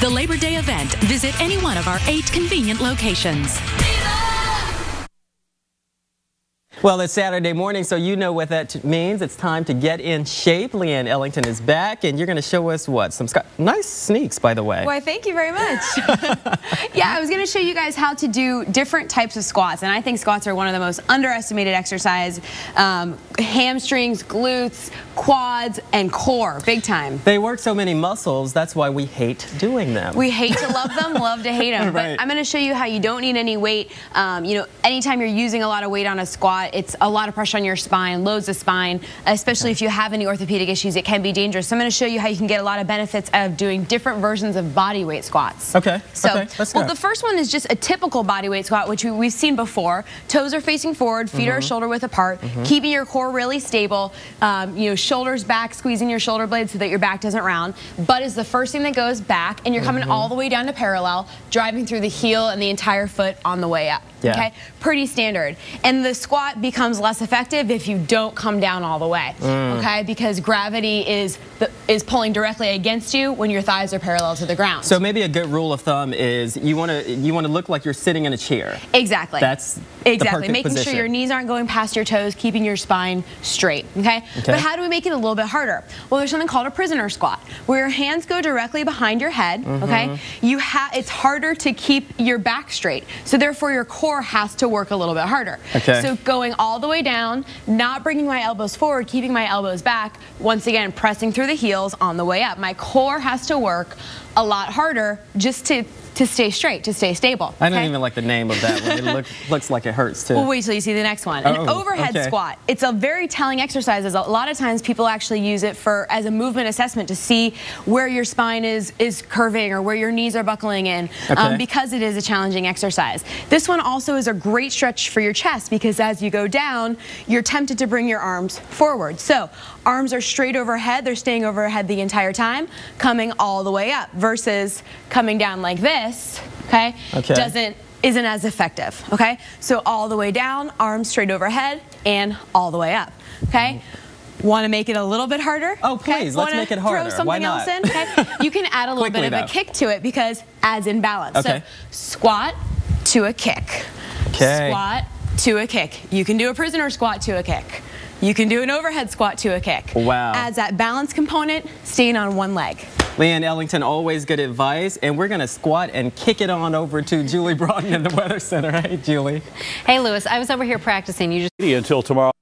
the Labor Day event. Visit any one of our 8 convenient locations. Well, it's Saturday morning, so you know what that means. It's time to get in shape. Leanne Ellington is back, and you're going to show us what? Some nice sneaks, by the way. Why, thank you very much. Yeah, I was going to show you guys how to do different types of squats, and I think squats are one of the most underestimated exercise. Hamstrings, glutes, quads, and core, big time. They work so many muscles, that's why we hate doing them. We hate to love them, love to hate them. Right. But I'm going to show you how you don't need any weight. You know, anytime you're using a lot of weight on a squat, it's a lot of pressure on your spine, loads the spine, especially if you have any orthopedic issues. It can be dangerous. So I'm going to show you how you can get a lot of benefits out of doing different versions of body weight squats. Okay. So, okay, let's go. Well, the first one is just a typical body weight squat, which we've seen before. Toes are facing forward, feet are shoulder width apart, keeping your core really stable. You know, shoulders back, squeezing your shoulder blades so that your back doesn't round. Butt is the first thing that goes back, and you're coming all the way down to parallel, driving through the heel and the entire foot on the way up. Yeah. Okay, pretty standard. And the squat becomes less effective if you don't come down all the way. Okay, because gravity is pulling directly against you when your thighs are parallel to the ground. So maybe a good rule of thumb is you want to look like you're sitting in a chair. Exactly. That's exactly the making position. sure your knees aren't going past your toes, keeping your spine straight. Okay. But how do we make it a little bit harder? Well, there's something called a prisoner squat, where your hands go directly behind your head. Okay. It's harder to keep your back straight, so therefore your core has to work a little bit harder. Okay. So going all the way down, not bringing my elbows forward, keeping my elbows back. Once again, pressing through the heels on the way up. My core has to work a lot harder just to stay straight, to stay stable. I don't even like the name of that one. It looks like it hurts too. Well, wait till you see the next one. An overhead squat. It's a very telling exercise. A lot of times people actually use it as a movement assessment to see where your spine is curving or where your knees are buckling in, because it is a challenging exercise. This one also is a great stretch for your chest, because as you go down, you're tempted to bring your arms forward. So arms are straight overhead. They're staying overhead the entire time, coming all the way up, versus coming down like this, isn't as effective, okay? So all the way down, arms straight overhead, and all the way up, okay? Want to make it a little bit harder? Oh, please, let's make it harder. Throw something Why not? else in, okay? You can add a little bit of a kick to it, because adds in balance. Okay. So squat to a kick. Okay. Squat to a kick. You can do a prisoner squat to a kick. You can do an overhead squat to a kick. Wow. Adds that balance component, staying on one leg. Leanne Ellington, always good advice. And we're going to squat and kick it on over to Julie Broughton in the Weather Center. Hey, Julie. Hey, Lewis. I was over here practicing. You just until tomorrow.